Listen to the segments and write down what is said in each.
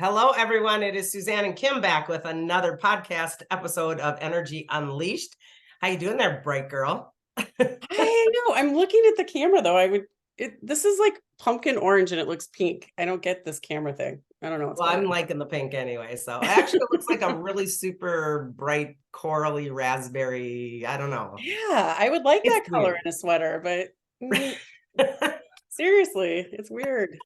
Hello, everyone. It is Suzanne and Kim back with another podcast episode of Energy Unleashed. How you doing there, bright girl? I know. I'm looking at the camera though. This is like pumpkin orange and it looks pink. I don't get this camera thing. I don't know what's Well, going I'm on. liking the pink anyway. So actually, it looks like a really super bright corally raspberry. I don't know. Yeah, I would like It's that color weird. in a sweater, but seriously, it's weird.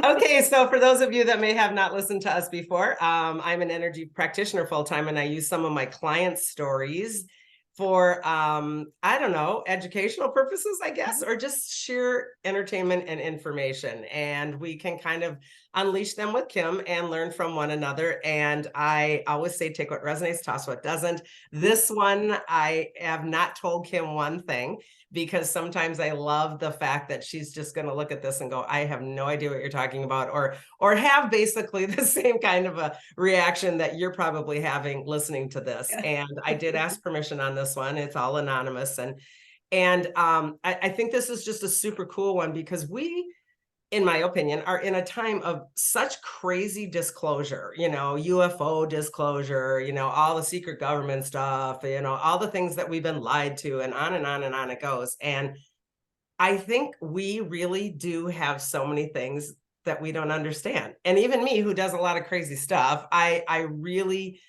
Okay, so for those of you that may have not listened to us before, I'm an energy practitioner full time, and I use some of my clients' stories for I don't know, educational purposes, I guess, or just sheer entertainment and information. And we can kind of unleash them with Kim and learn from one another. And I always say, take what resonates, toss what doesn't. This one, I have not told Kim one thing because sometimes I love the fact that she's just going to look at this and go, I have no idea what you're talking about, or have basically the same kind of a reaction that you're probably having listening to this. Yeah. And I did ask permission on this one. It's all anonymous. And I think this is just a super cool one because we, in my opinion, are in a time of such crazy disclosure, UFO disclosure, all the secret government stuff, all the things that we've been lied to, and on and on and on it goes. And I think we really do have so many things that we don't understand. And even me, who does a lot of crazy stuff, I really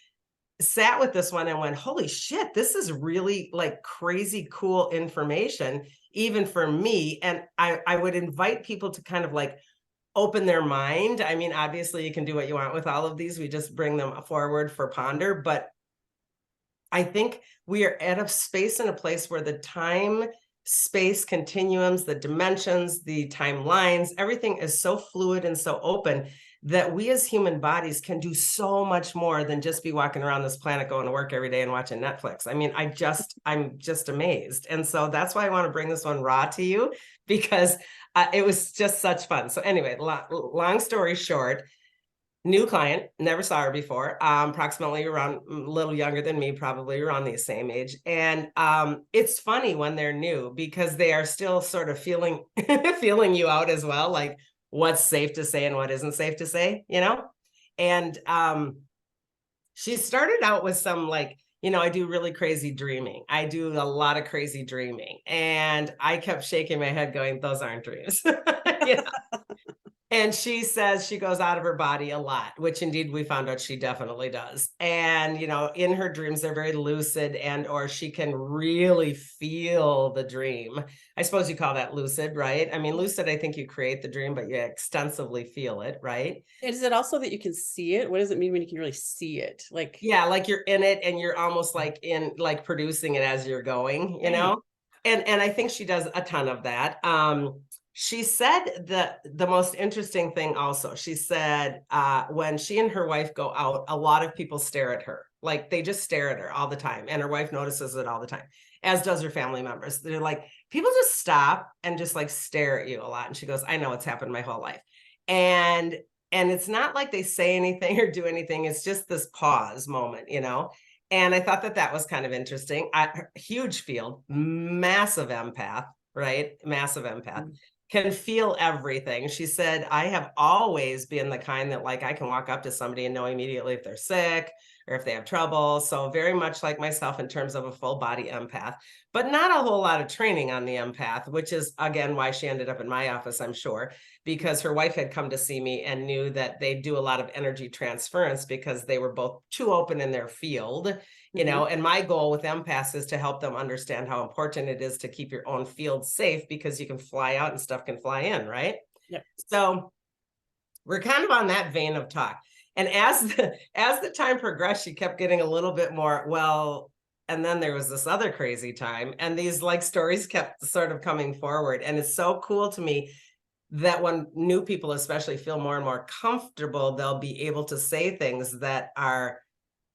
sat with this one and went, holy shit, this is really like crazy cool information, even for me. And I would invite people to kind of like open their mind. I mean, obviously you can do what you want with all of these. We just bring them forward for ponder. But I think we are at a space and a place where the time space continuums, the dimensions, the timelines, everything is so fluid and so open that we as human bodies can do so much more than just be walking around this planet going to work every day and watching Netflix. I mean, I'm just amazed. And so that's why I want to bring this one raw to you because it was just such fun. So anyway, long story short, new client, never saw her before, approximately around a little younger than me, probably around the same age. And it's funny when they're new because they are still sort of feeling feeling you out as well, like what's safe to say and what isn't safe to say, And she started out with some like, I do really crazy dreaming. I do a lot of crazy dreaming. And I kept shaking my head going, those aren't dreams. And she says she goes out of her body a lot, which indeed we found out she definitely does. And, in her dreams, they're very lucid or she can really feel the dream. I suppose you call that lucid, right? I mean, lucid, I think you create the dream, but you extensively feel it, right? Is it also that you can see it? What does it mean when you can really see it? Like, Yeah, like you're in it and you're almost like like producing it as you're going, right. And I think she does a ton of that. She said the most interesting thing also, she said when she and her wife go out, a lot of people stare at her. Like they just stare at her all the time. And her wife notices it all the time, as does her family members. They're like, people just stop and just like stare at you a lot. And she goes, I know it's happened my whole life. And and it's not like they say anything or do anything. It's just this pause moment. And I thought that was kind of interesting. Huge field, massive empath, right? Massive empath, can feel everything. She said, I have always been the kind that like I can walk up to somebody and know immediately if they're sick or if they have trouble. So very much like myself in terms of a full body empath, but not a whole lot of training on the empath, which is again why she ended up in my office, I'm sure, because her wife had come to see me and knew that they do a lot of energy transference because they were both too open in their field. And my goal with empaths is to help them understand how important it is to keep your own field safe because you can fly out and stuff can fly in, right? Yep. So we're kind of on that vein of talk. And as the time progressed, she kept getting a little bit more, well, and then there was this other crazy time, and these like stories kept sort of coming forward. And it's so cool to me that when new people especially feel more and more comfortable, they'll be able to say things that are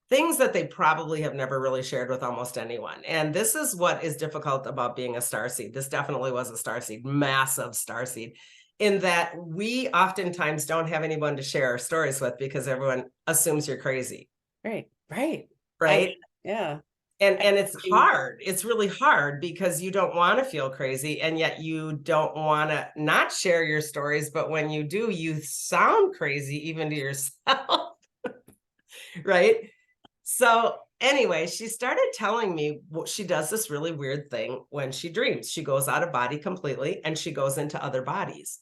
things that they probably have never really shared with almost anyone. And this is what is difficult about being a starseed. This definitely was a starseed, massive starseed, in that we oftentimes don't have anyone to share our stories with because everyone assumes you're crazy, Right. Right. I mean, right? yeah. And it's hard. It's really hard because you don't want to feel crazy, and yet you don't want to not share your stories. But when you do, you sound crazy even to yourself, right? So anyway, she started telling me she does this really weird thing when she dreams. She goes out of body completely and she goes into other bodies.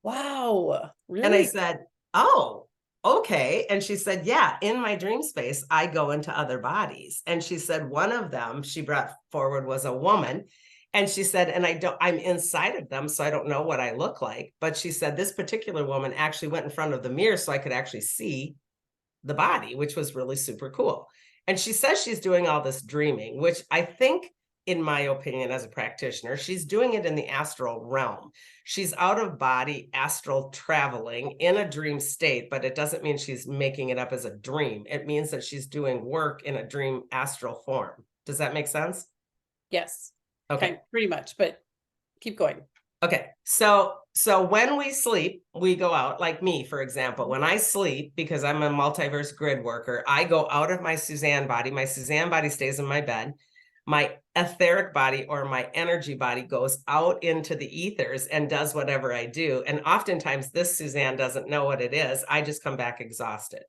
Wow. And I Really? said, oh, okay. And she said, yeah, in my dream space, I go into other bodies. And she said, one of them she brought forward was a woman. And she said, and I'm inside of them, so I don't know what I look like. But she said, this particular woman actually went in front of the mirror so I could actually see the body, which was really super cool. And she says she's doing all this dreaming, which I think, in my opinion, as a practitioner, she's doing it in the astral realm. She's out of body, astral traveling in a dream state, but it doesn't mean she's making it up as a dream. It means that she's doing work in a dream astral form. Does that make sense? Yes. Okay. Pretty much, but keep going. Okay, so when we sleep, we go out, like me, for example. When I sleep, because I'm a multiverse grid worker, I go out of my Suzanne body. My Suzanne body stays in my bed. My etheric body or my energy body goes out into the ethers and does whatever I do. And oftentimes this Suzanne doesn't know what it is. I just come back exhausted.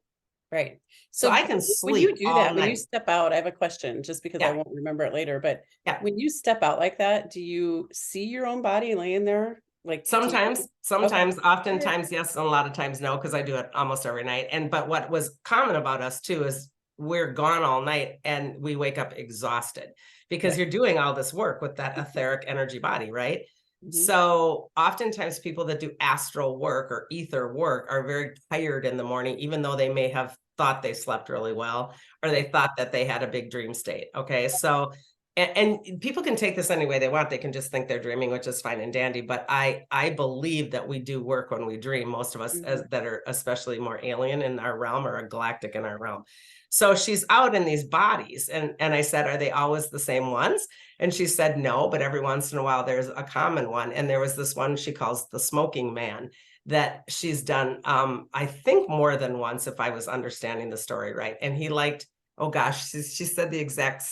Right. So I can when you sleep do all that, when you night. step out, I have a question just because I Yeah, won't remember it later, but yeah. when you step out like that, do you see your own body laying there? Like, Sometimes, okay. oftentimes, yes, and a lot of times no, because I do it almost every night. But what was common about us too is we're gone all night and we wake up exhausted because Right. you're doing all this work with that etheric energy body, right? Mhm. So oftentimes people that do astral work or ether work are very tired in the morning, even though they may have thought they slept really well, or they Right. thought that they had a big dream state. Okay. So and people can take this any way they want. They can just think they're dreaming, which is fine and dandy. But I believe that we do work when we dream. Most of us Mhm. that are especially more alien in our realm or a galactic in our realm. So she's out in these bodies, and I said, are they always the same ones? And she said no, but every once in a while there's a common one. And there was this one she calls the smoking man that she's done, I think more than once, if I was understanding the story right. And he liked, oh gosh, she said the exact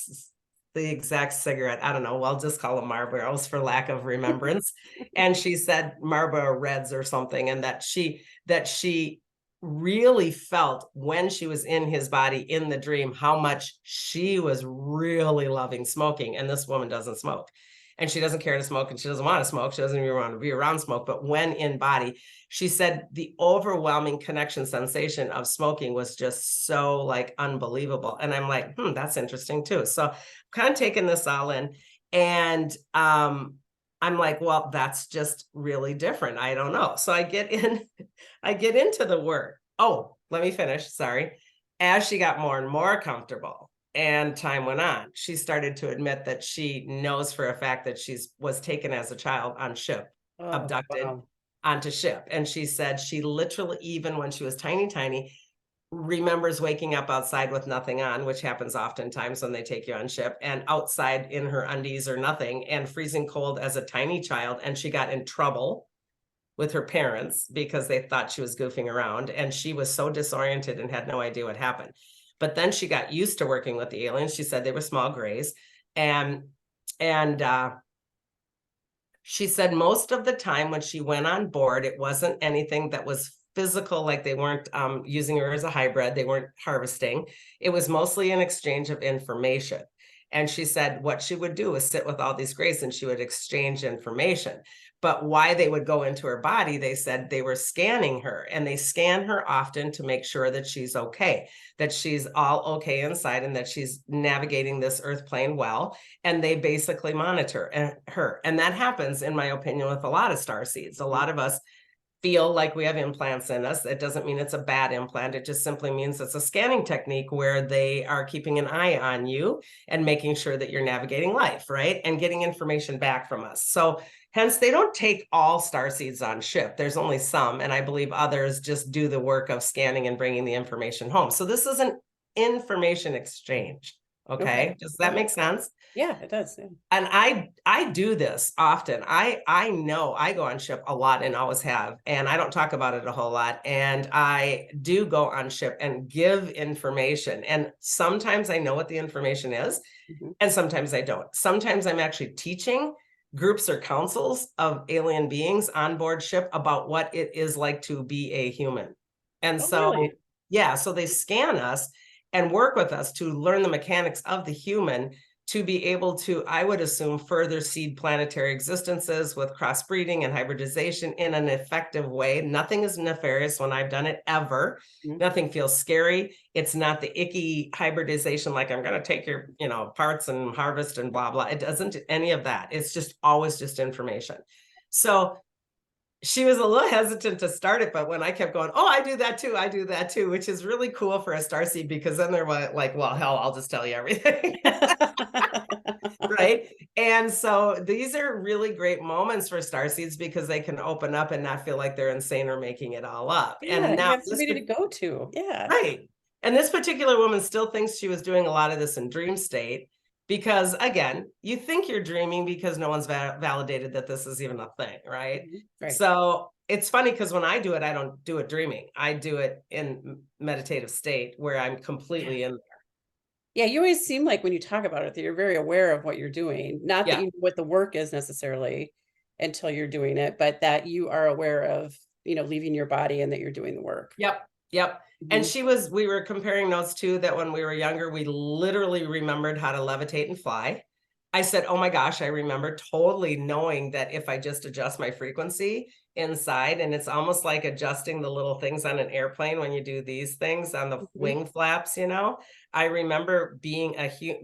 cigarette. I don't know. I'll just call them Marlboros for lack of remembrance. And she said Marlboro Reds or something, and that she really felt when she was in his body in the dream how much she was really loving smoking. And this woman doesn't smoke. And she doesn't care to smoke and she doesn't want to smoke. She doesn't even want to be around smoke. But when in body, she said the overwhelming connection sensation of smoking was just so like unbelievable. And I'm like, that's interesting too. So kind of taking this all in. And I'm like, well, that's just really different. I don't know. So I get into the work. Oh, let me finish. Sorry. As she got more and more comfortable and time went on, she started to admit that she knows for a fact that she was taken as a child on ship, Oh, abducted wow. onto ship. And she said she literally, even when she was tiny, remembers waking up outside with nothing on, which happens oftentimes when they take you on ship, and outside in her undies or nothing, and freezing cold as a tiny child. And she got in trouble with her parents because they thought she was goofing around, and she was so disoriented and had no idea what happened. But then she got used to working with the aliens. She said they were small grays, and she said most of the time when she went on board, it wasn't anything that was physical, like they weren't using her as a hybrid, they weren't harvesting. It was mostly an exchange of information. And she said what she would do is sit with all these grays and she would exchange information. But why they would go into her body, they said they were scanning her, and they scan her often to make sure that she's okay, that she's all okay inside, and that she's navigating this earth plane well. And they basically monitor her. And that happens, in my opinion, with a lot of star seeds. A lot of us feel like we have implants in us. It doesn't mean it's a bad implant. It just simply means it's a scanning technique where they are keeping an eye on you and making sure that you're navigating life, right? And getting information back from us. So hence, they don't take all star seeds on ship. There's only some, and I believe others just do the work of scanning and bringing the information home. So this is an information exchange. Okay. Okay. Does that make sense? Yeah, it does. Yeah. And I do this often. I know I go on ship a lot and always have, and I don't talk about it a whole lot. And I do go on ship and give information. And sometimes I know what the information is, Mhm. and sometimes I don't. Sometimes I'm actually teaching groups or councils of alien beings on board ship about what it is like to be a human. And Oh, so, really? yeah, so they scan us and work with us to learn the mechanics of the human to be able to, I would assume, further seed planetary existences with crossbreeding and hybridization in an effective way. Nothing is nefarious when I've done it ever. Mhm. Nothing feels scary. It's not the icky hybridization, like I'm going to take your, parts and harvest and blah, blah. It doesn't any of that. It's just always just information. So she was a little hesitant to start it, but when I kept going, oh, I do that too, which is really cool for a starseed, because then they're like, well, hell, I'll just tell you everything. Right. And so these are really great moments for starseeds because they can open up and not feel like they're insane or making it all up. Yeah, And you now have somebody to go to. Yeah. right. And this particular woman still thinks she was doing a lot of this in dream state because, again, you think you're dreaming because no one's validated that this is even a thing, right? Mhm. Right. So it's funny because when I do it, I don't do it dreaming. I do it in meditative state where I'm Yeah. completely in. Yeah, you always seem like when you talk about it that you're very aware of what you're doing. Not that Yeah. you know what the work is necessarily until you're doing it, but that you are aware of, leaving your body and that you're doing the work. Yep, yep. And Mhm. we were comparing notes too, that when we were younger, we literally remembered how to levitate and fly. I said, oh my gosh, I remember totally knowing that if I just adjust my frequency inside, and it's almost like adjusting the little things on an airplane when you do these things on the Mhm. wing flaps, I remember being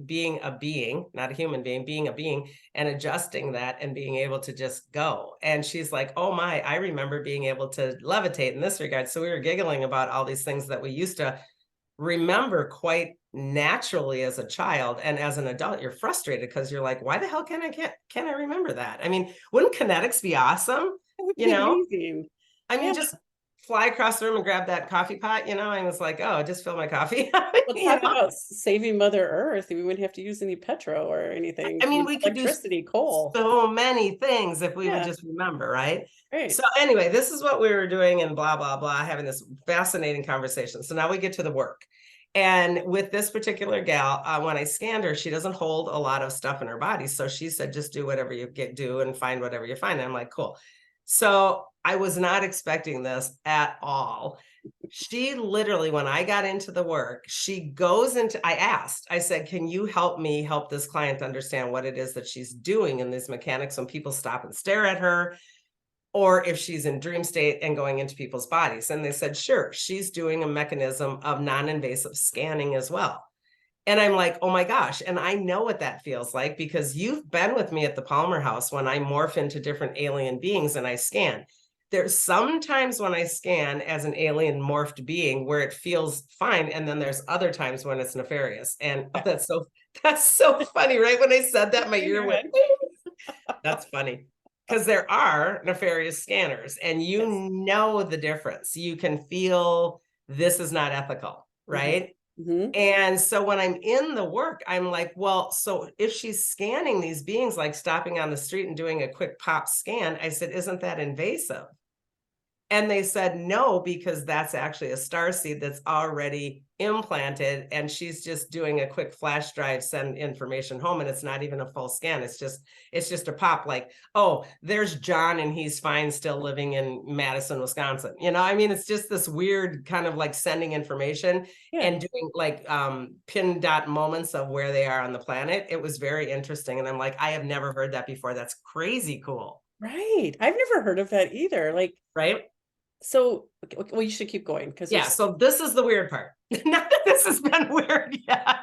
being a being, not a human being, being a being, and adjusting that and being able to just go. And she's like, oh my, I remember being able to levitate in this regard. So we were giggling about all these things that we used to remember quite naturally as a child, and as an adult you're frustrated because you're like, why the hell can I remember that? I mean, wouldn't kinetics be awesome? That would you be know amazing. I Yeah. mean, just fly across the room and grab that coffee pot. I was like, oh, just fill my coffee. Well, you talk know about saving Mother Earth. We wouldn't have to use any petro or anything, I mean, we could do electricity, coal. so many things if we would Yeah, just remember, right? So right. anyway, this is what we were doing and blah, blah, blah, having this fascinating conversation. So now we get to the work. And with this particular gal, when I scanned her, she doesn't hold a lot of stuff in her body. So she said, just do whatever you do and find whatever you find. And I'm like, cool. So I was not expecting this at all. She literally, when I got into the work, I said, can you help me help this client understand what it is that she's doing in these mechanics when people stop and stare at her, or if she's in dream state and going into people's bodies? And they said, sure, she's doing a mechanism of non-invasive scanning as well. And I'm like, oh my gosh. And I know what that feels like because you've been with me at the Palmer House when I morph into different alien beings and I scan. There's sometimes when I scan as an alien morphed being where it feels fine. And then there's other times when it's nefarious. And oh, that's so funny, right? When I said that, my In ear your went, head. that's funny. Because there are nefarious scanners and you Yes. know the difference. You can feel this is not ethical, Mhm. right? Mhm. And so when I'm in the work, I'm like, well, so if she's scanning these beings, like stopping on the street and doing a quick pop scan, I said, isn't that invasive? And they said, no, because that's actually a star seed that's already implanted. And she's just doing a quick flash drive, send information home. And it's not even a full scan. It's just a pop like, oh, there's John and he's fine, still living in Madison, Wisconsin. I mean, it's just this weird kind of like sending information Yeah. and doing like pin dot moments of where they are on the planet. It was very interesting. And I'm like, I have never heard that before. That's crazy cool. Right. I've never heard of that either. Right. So, well, you should keep going because Yeah, there's so this is the weird part. Not that this has been weird yet.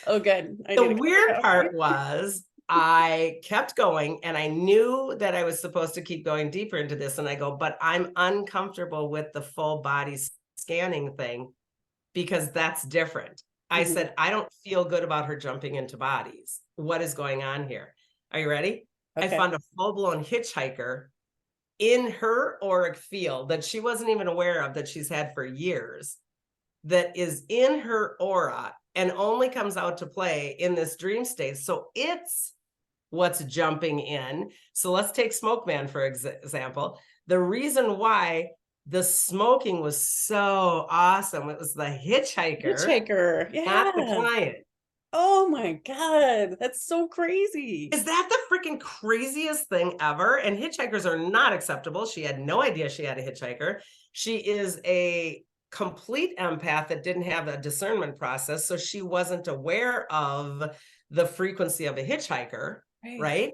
oh, good. I The need a cup of weird coffee. part was I kept going and I knew that I was supposed to keep going deeper into this. And I go, but I'm uncomfortable with the full body scanning thing because that's different. I Mhm. said, I don't feel good about her jumping into bodies. What is going on here? Are you ready? I Okay. found a full-blown hitchhiker in her auric field that she wasn't even aware of, that she's had for years, that is in her aura and only comes out to play in this dream state. So it's what's jumping in. So let's take Smoke Man, for example. The reason why the smoking was so awesome, it was the hitchhiker, Hitchhiker. not the Yeah. client. Oh my God. That's so crazy. Is that the freaking craziest thing ever? And hitchhikers are not acceptable. She had no idea she had a hitchhiker. She is a complete empath that didn't have a discernment process. So she wasn't aware of the frequency of a hitchhiker, right?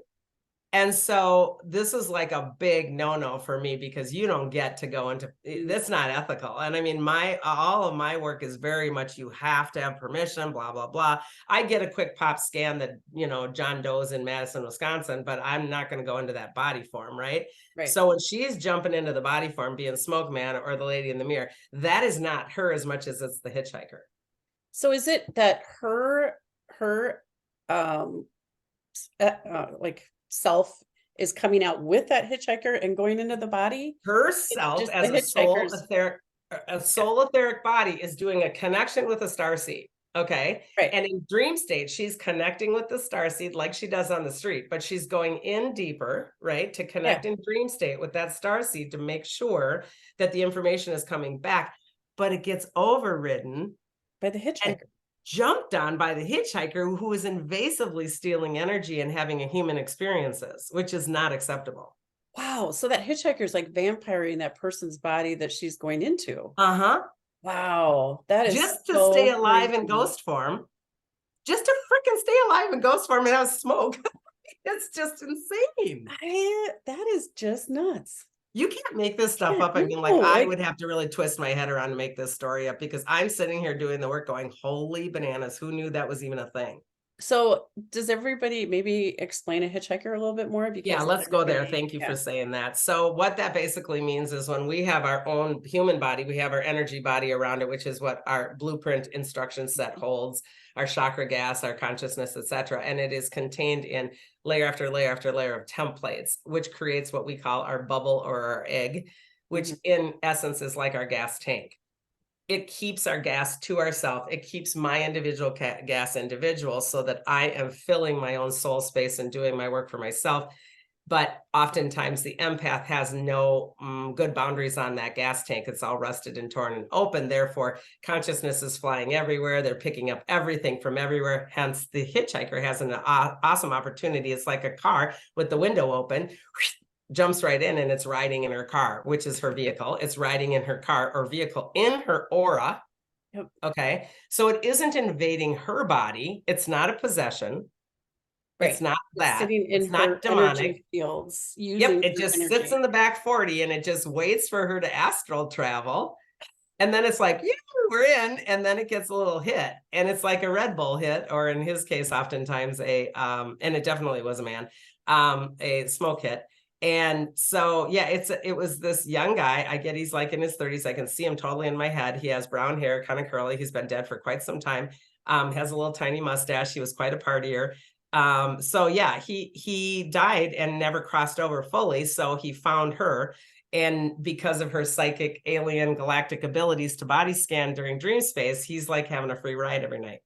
And so this is like a big no-no for me, because you don't get to go into, that's not ethical. And I mean, all of my work is very much, you have to have permission, blah, blah, blah. I get a quick pop scan that, John Doe's in Madison, Wisconsin, but I'm not going to go into that body form, right? So when she's jumping into the body form, being Smoke Man or the lady in the mirror, that is not her as much as it's the hitchhiker. So is it that her like self is coming out with that hitchhiker and going into the body? Herself Just as the a soul etheric body is doing a connection with a starseed. Okay. And in dream state, she's connecting with the starseed like she does on the street, but she's going in deeper, right? To connect in dream state with that starseed to make sure that the information is coming back, but it gets overridden by the hitchhiker. Jumped on by the hitchhiker, who is invasively stealing energy and having a human experiences, which is not acceptable. Wow. So that hitchhiker is like vampiring that person's body that she's going into. Wow. That is just to stay alive in ghost form. Just to freaking stay alive in ghost form and have smoke. It's just insane. That is just nuts. You can't make this stuff up. I mean, I would have to really twist my head around to make this story up, because I'm sitting here doing the work going, holy bananas, who knew that was even a thing? So does everybody maybe explain a hitchhiker a little bit more? Because yeah, let's go there. Thank you for saying that. So what that basically means is, when we have our own human body, we have our energy body around it, which is what our blueprint instruction set holds, our chakra gas, our consciousness, etc. And it is contained in layer after layer after layer of templates, which creates what we call our bubble or our egg, which in essence is like our gas tank. It keeps our gas to ourselves. It keeps my individual gas individual, so that I am filling my own soul space and doing my work for myself. But oftentimes the empath has no good boundaries on that gas tank. It's all rusted and torn and open. Therefore, consciousness is flying everywhere. They're picking up everything from everywhere. Hence, the hitchhiker has an awesome opportunity. It's like a car with the window open. Jumps right in, and it's riding in her car, which is her vehicle. It's riding in her car or vehicle in her aura. Okay. So it isn't invading her body. It's not a possession. It's not that. Sitting in it's not demonic fields. It just sits in the back 40 and it just waits for her to astral travel. And then it's like, yeah, we're in. And then it gets a little hit. And it's like a Red Bull hit, or in his case, oftentimes and it definitely was a man, a smoke hit. And so, yeah, it was this young guy. He's like in his 30s. I can see him totally in my head. He has brown hair, kind of curly. He's been dead for quite some time. Has a little tiny mustache. He was quite a partier. So yeah, he died and never crossed over fully. So he found her. And because of her psychic alien galactic abilities to body scan during dream space, he's like having a free ride every night.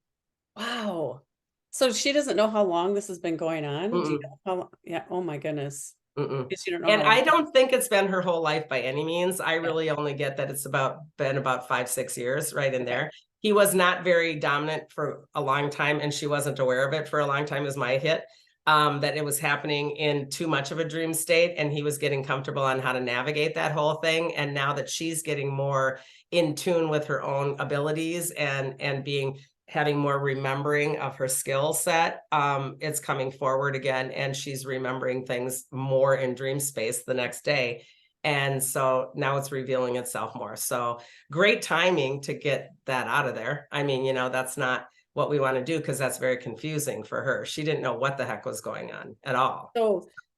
Wow. So she doesn't know how long this has been going on? Do you know how long? Yeah. Oh my goodness. And I don't think it's been her whole life by any means. I really only get that it's been about 5-6 years right in there. He was not very dominant for a long time, and she wasn't aware of it for a long time, as my hit, that it was happening in too much of a dream state, and he was getting comfortable on how to navigate that whole thing. And now that she's getting more in tune with her own abilities and having more remembering of her skill set, it's coming forward again, and she's remembering things more in dream space the next day. And so now it's revealing itself more. So great timing to get that out of there. I mean, that's not what we want to do, because that's very confusing for her. She didn't know what the heck was going on at all.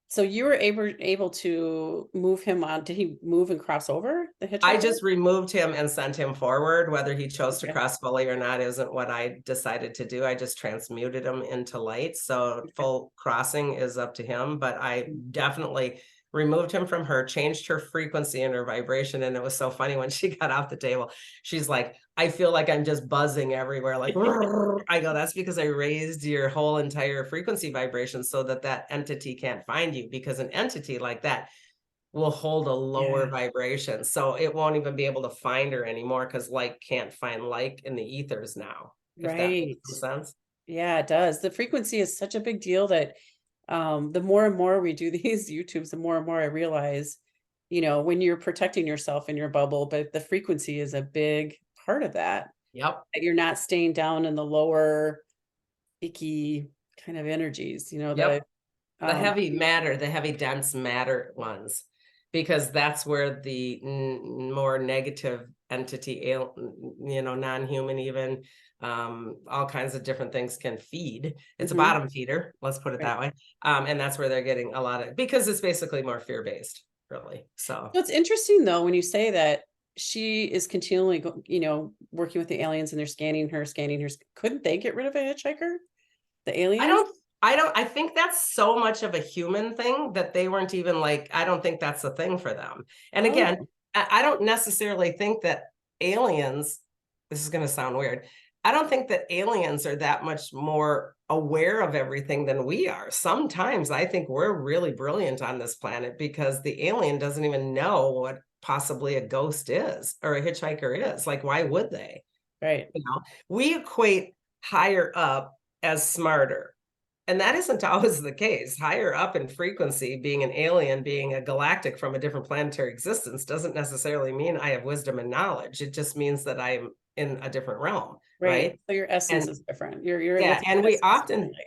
So you were able to move him on. Did he move and cross over the hitchhiker? I just removed him and sent him forward. Whether he chose to cross fully or not isn't what I decided to do. I just transmuted him into light. So full crossing is up to him, but I definitely removed him from her, changed her frequency and her vibration. And it was so funny when she got off the table, she's like, I feel like I'm just buzzing everywhere. Like, I go, that's because I raised your whole entire frequency vibration so that that entity can't find you, because an entity like that will hold a lower Yeah. vibration. So it won't even be able to find her anymore, because like can't find like in the ethers now, if that makes Right. some sense. Yeah, it does. The frequency is such a big deal that the more and more we do these YouTubes, the more and more I realize, when you're protecting yourself in your bubble, but the frequency is a big part of that, Yep. that you're not staying down in the lower, icky kind of energies, Yep. The um, heavy matter, the heavy dense matter ones, because that's where the more negative entity, non-human even, all kinds of different things can feed. It's a mhm, bottom feeder, let's put it right. that way. And that's where they're getting a lot of, because it's basically more fear-based, really. So So it's interesting though when you say that she is continually, working with the aliens and they're scanning her. Couldn't they get rid of a hitchhiker? The I aliens? don't I think that's so much of a human thing that they weren't even like, I don't think that's a thing for them. And again, Oh, I don't necessarily think that aliens, this is going to sound weird. I don't think that aliens are that much more aware of everything than we are. Sometimes I think we're really brilliant on this planet because the alien doesn't even know what possibly a ghost is or a hitchhiker is. Like, why would they? right. We equate higher up as smarter. And that isn't always the case. Higher up in frequency, being an alien, being a galactic from a different planetary existence, doesn't necessarily mean I have wisdom and knowledge. It just means that I'm in a different realm, Right. right? So your essence And is different. You're yeah, with your and we essence often, differently.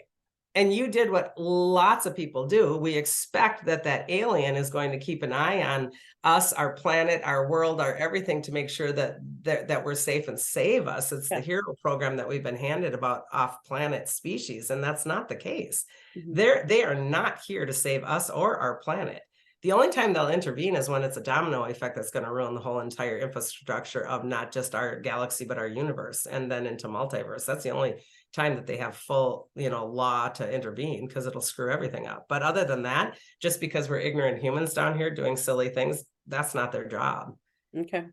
and you did what lots of people do. We expect that that alien is going to keep an eye on us, our planet, our world, our everything, to make sure that we're safe and save us. It's the Yeah. hero program that we've been handed about off-planet species, and that's not the case. Mhm. They are not here to save us or our planet. The only time they'll intervene is when it's a domino effect that's going to ruin the whole entire infrastructure of not just our galaxy, but our universe, and then into multiverse. That's the only time that they have full, law to intervene, because it'll screw everything up. But other than that, just because we're ignorant humans down here doing silly things, that's not their job, Okay.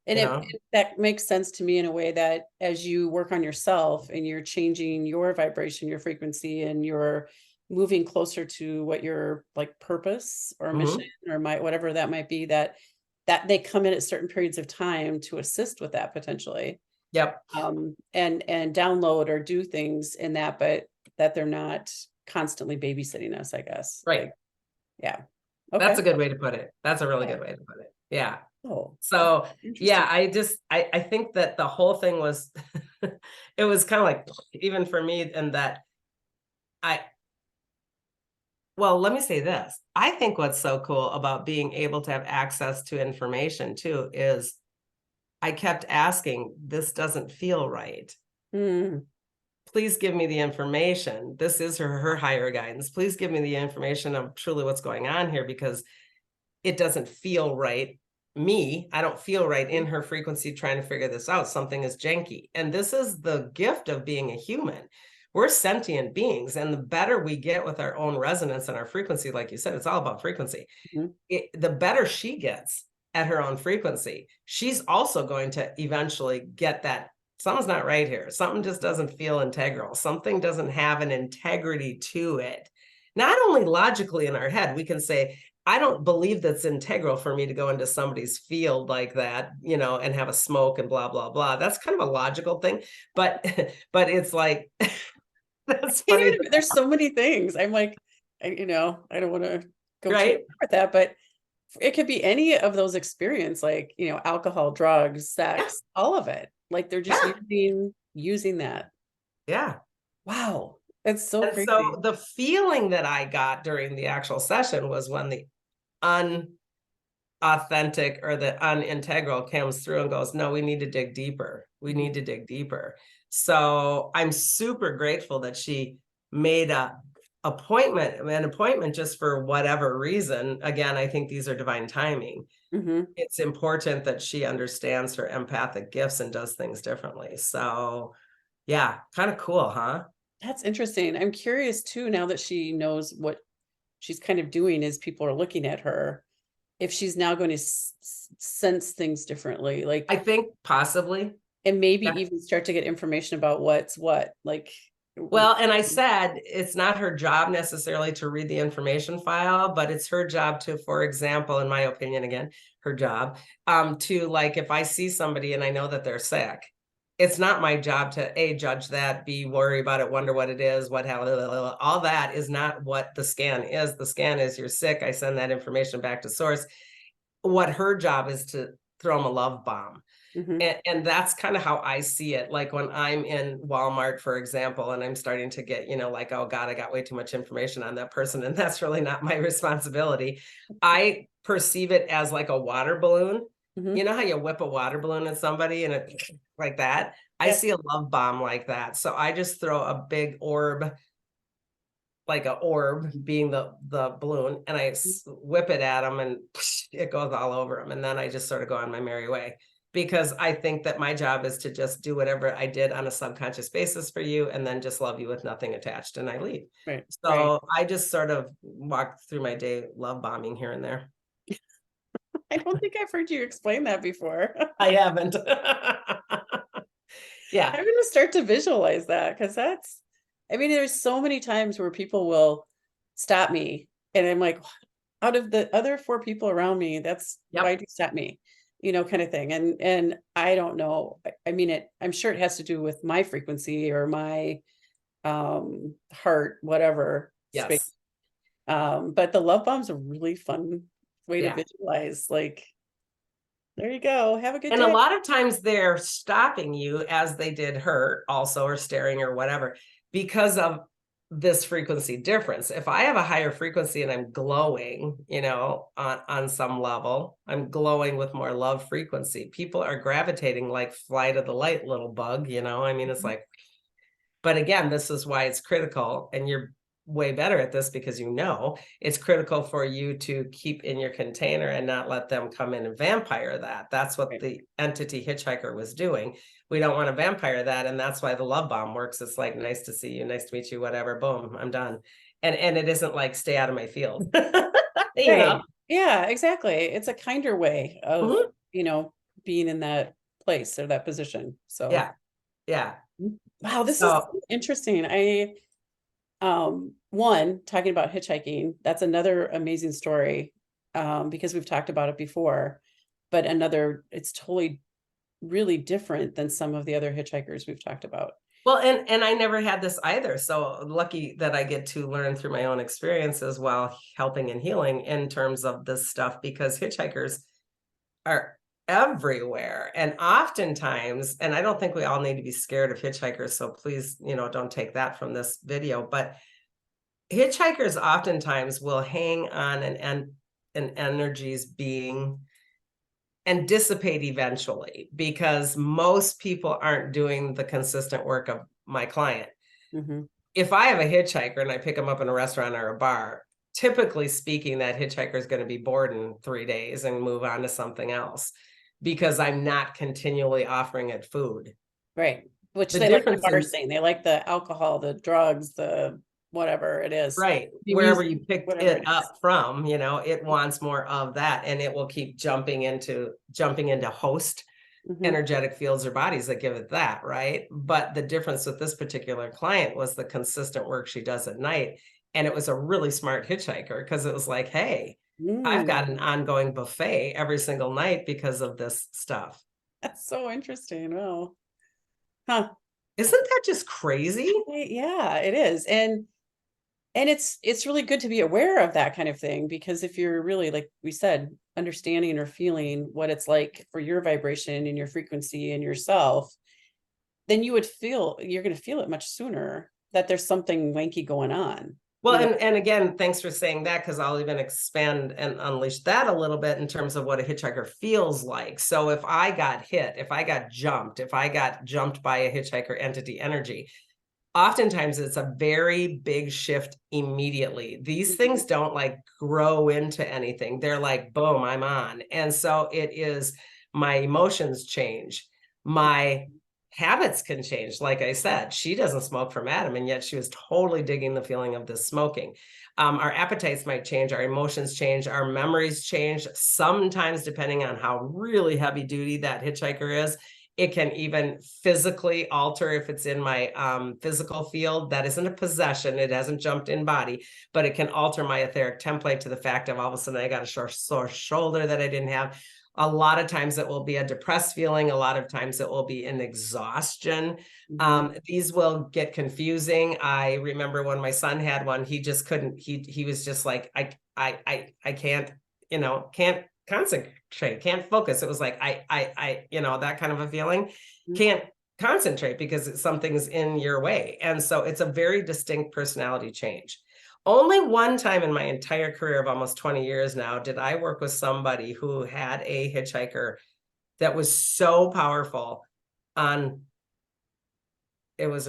And you if know? that makes sense to me in a way that as you work on yourself and you're changing your vibration, your frequency, and you're moving closer to what your like purpose or mission Hmm. or whatever that might be, that they come in at certain periods of time to assist with that potentially. Yep. And download or do things in that, but that they're not constantly babysitting us, I guess. Right. Like, yeah. That's Okay. a good way to put it. That's a really Yeah. good way to put it. Yeah. Oh, that's So yeah, interesting. I think that the whole thing was it was kind of like, even for me, and that I well, let me say this. I think what's so cool about being able to have access to information too is I kept asking, this doesn't feel right. Mm, Please give me the information. This is her higher guidance. Please give me the information of truly what's going on here, because it doesn't feel right. I don't feel right in her frequency trying to figure this out. Something is janky. And this is the gift of being a human. We're sentient beings. And the better we get with our own resonance and our frequency, like you said, it's all about frequency. mhm. The better she gets at her own frequency, she's also going to eventually get that something's not right here. Something just doesn't feel integral. Something doesn't have an integrity to it. Not only logically in our head, we can say, I don't believe that's integral for me to go into somebody's field like that, and have a smoke and blah, blah, blah. That's kind of a logical thing. But but it's like, that's Can't funny, even, there's so many things. I'm like, I don't want to go too right? far with that, but it could be any of those experience, like, alcohol, drugs, Yeah, sex, all of it. Like they're just yeah, using that. yeah. Wow. It's so And so crazy. the feeling that I got during the actual session was when the unauthentic or the unintegral comes through and goes, no, we need to dig deeper. We Mhm. need to dig deeper. So I'm super grateful that she made an appointment just for whatever reason. Again, I think these are divine timing. Mhm. It's important that she understands her empathic gifts and does things differently. So yeah, kind of cool, huh? That's interesting. I'm curious too, now that she knows what she's kind of doing as people are looking at her, if she's now going to sense things differently, like, I think possibly. and maybe Yeah. even start to get information about what's what, like, Well, and I said it's not her job necessarily to read the information file, but it's her job to, for example, in my opinion, again, her job, to, like, if I see somebody and I know that they're sick, it's not my job to A, judge that, B, worry about it, wonder what it is, what hell, all that is not what the scan is. The scan is you're sick. I send that information back to source. What her job is to throw them a love bomb. mhm, And that's kind of how I see it. Like when I'm in Walmart, for example, and I'm starting to get, like, oh God, I got way too much information on that person. And that's really not my responsibility. I perceive it as like a water balloon. mhm, You know how you whip a water balloon at somebody and it like that? I yep, see a love bomb like that. So I just throw a big orb, like a orb being the balloon, and I whip it at them and it goes all over them. And then I just sort of go on my merry way because I think that my job is to just do whatever I did on a subconscious basis for you and then just love you with nothing attached and I leave. right, right. So I just sort of walk through my day love bombing here and there. I don't think I've heard you explain that before. I haven't. Yeah. I'm gonna start to visualize that, because that's, I mean, there's so many times where people will stop me and I'm like, out of the other 4 people around me, that's Yep. why'd you stop me? Kind of thing. And I don't know. I mean, I'm sure it has to do with my frequency or my heart, whatever space. Yes. But the love bomb's a really fun way to Yeah. visualize, like, there you go, have a good And a day. lot of times they're stopping you as they did her also, or staring or whatever, because of this frequency difference. If I have a higher frequency and I'm glowing, on some level, I'm glowing with more love frequency. People are gravitating like flight of the light little bug, I mean, it's Mhm. like, but again, this is why it's critical, and you're way better at this because it's critical for you to keep in your container and not let them come in and vampire that. That's what Right. the entity hitchhiker was doing. We don't want to vampire that, and that's why the love bomb works. It's like, nice to see you, nice to meet you, whatever, boom, I'm done. And it isn't like stay out of my field. you know? Right. Yeah, exactly. It's a kinder way of, Mhm. you know, being in that place or that position. So, Yeah, yeah. wow, this is So so interesting. One, talking about hitchhiking, that's another amazing story, because we've talked about it before, but another, it's totally really different than some of the other hitchhikers we've talked about. well, and I never had this either, so lucky that I get to learn through my own experiences while helping and healing in terms of this stuff, because hitchhikers are everywhere, and oftentimes, and I don't think we all need to be scared of hitchhikers, so please, don't take that from this video, but hitchhikers oftentimes will hang on an energy's being and dissipate eventually because most people aren't doing the consistent work of my client. Mhm. If I have a hitchhiker and I pick them up in a restaurant or a bar, typically speaking, that hitchhiker is going to be bored in 3 days and move on to something else because I'm not continually offering it food. Right. Which The they like the difference bar in scene. They like the alcohol, the drugs, the whatever it is, right, the wherever music, you picked whatever it it is. up from, it wants more of that, and it will keep jumping into host Mhm. energetic fields or bodies that give it that, right? But the difference with this particular client was the consistent work she does at night. And it was a really smart hitchhiker because it was like, hey, I've got Mm, an ongoing buffet every single night because of this stuff. that's so interesting. Wow. Huh. Isn't that just crazy? Yeah, it is. And it's really good to be aware of that kind of thing, because if you're really, like we said, understanding or feeling what it's like for your vibration and your frequency and yourself, then you're going to feel it much sooner that there's something wanky going on, Well, you know. and again, thanks for saying that because I'll even expand and unleash that a little bit in terms of what a hitchhiker feels like. So if I got hit, if I got jumped by a hitchhiker entity energy, oftentimes it's a very big shift immediately. These Mhm. things don't like grow into anything. They're like, boom, I'm on. And so it is my emotions change, my habits can change. Like I said, she doesn't smoke from Adam, and yet she was totally digging the feeling of this smoking. Our appetites might change, our emotions change, our memories change. Sometimes, depending on how really heavy duty that hitchhiker is, it can even physically alter if it's in my physical field. That isn't a possession. It hasn't jumped in body, but it can alter my etheric template to the fact of all of a sudden I got a sore shoulder that I didn't have. A lot of times it will be a depressed feeling. A lot of times it will be an exhaustion. These will get confusing. I remember when my son had one, he just couldn't, he was just like, I can't, can't concentrate, can't focus. It was like, that kind of a feeling. Can't concentrate because something's in your way. And so it's a very distinct personality change. Only one time in my entire career of almost 20 years now did I work with somebody who had a hitchhiker that was so powerful on, it was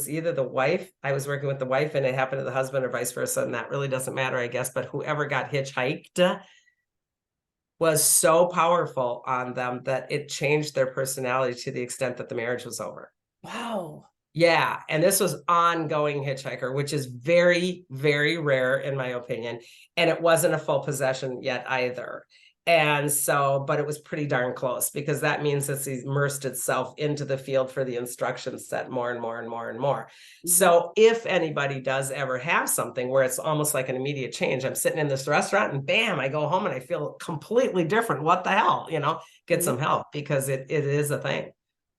either the wife, I was working with the wife and it happened to the husband or vice versa, and that really doesn't matter, I guess, but whoever got hitchhiked was so powerful on them that it changed their personality to the extent that the marriage was over. Wow. Yeah, and this was ongoing hitchhiker, which is very, very rare in my opinion, and it wasn't a full possession yet either. And so, but it was pretty darn close because that means it's immersed itself into the field for the instruction set more and more and more and more. So if anybody does ever have something where it's almost like an immediate change, I'm sitting in this restaurant and bam, I go home and I feel completely different. What the hell, get some help because it is a thing.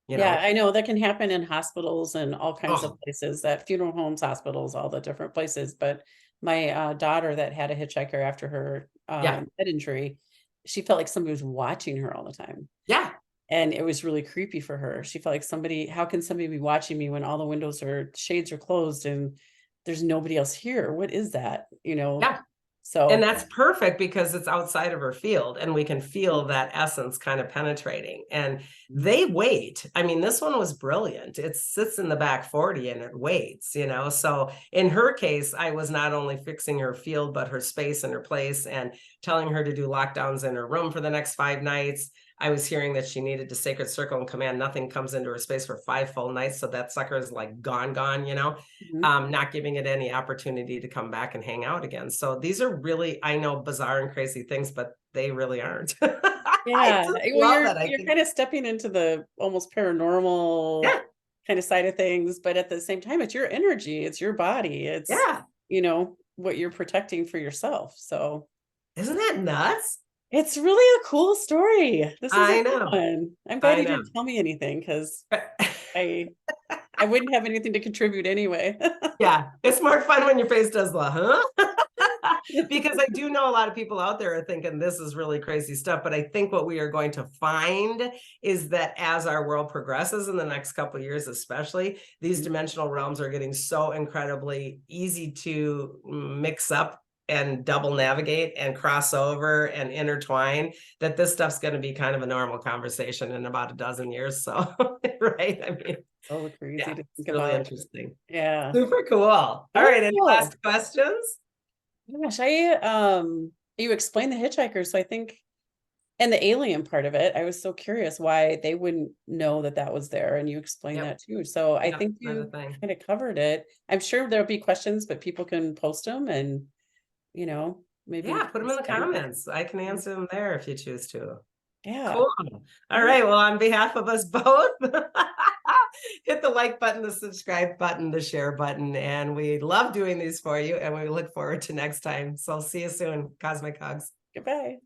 Yeah, I know that can happen in hospitals and all kinds of Oh, places, at funeral homes, hospitals, all the different places. But my daughter that had a hitchhiker after her yeah, head injury, she felt like somebody was watching her all the time. yeah, And it was really creepy for her. She felt like how can somebody be watching me when all the shades are closed and there's nobody else here? What is that? yeah. And So that's perfect because it's outside of her field and we can feel that essence kind of penetrating. And they wait. I mean, this one was brilliant. It sits in the back 40 and it waits, So in her case, I was not only fixing her field, but her space and her place and telling her to do lockdowns in her room for the next 5 nights. I was hearing that she needed to sacred circle and command nothing comes into her space for 5 full nights. So that sucker is like gone, not giving it any opportunity to come back and hang out again. So these are really, I know, bizarre and crazy things, but they really aren't. I yeah, just well, love it. I you're think, kind of stepping into the almost paranormal yeah, kind of side of things, but at the same time, it's your energy, it's your body, it's yeah. what you're protecting for yourself. So Isn't that nuts? it's really a cool story. This is a I good know. one. I'm glad I you know. didn't tell me anything because I I wouldn't have anything to contribute anyway. Yeah, it's more fun when your face does the because I do know a lot of people out there are thinking this is really crazy stuff, but I think what we are going to find is that as our world progresses in the next couple of years, especially, these dimensional realms are getting so incredibly easy to mix up and double navigate and cross over and intertwine that this stuff's going to be kind of a normal conversation in about a dozen years. So, right? I mean, So crazy yeah, to it's think really about. interesting. Yeah. Super cool. All Very right, any cool. last questions? Gosh, you explained the hitchhiker, so I think, and the alien part of it, I was so curious why they wouldn't know that that was there, and you explained Yep, that too. So I yep, think another you thing. kind of covered it. I'm sure there'll be questions, but people can post them and, maybe Yeah, put them in the comments. I can answer them there if you choose to. yeah. Cool. All right. Well, on behalf of us both, hit the like button, the subscribe button, the share button. And we love doing these for you. And we look forward to next time. So see you soon, Cosmic Hugs. Goodbye.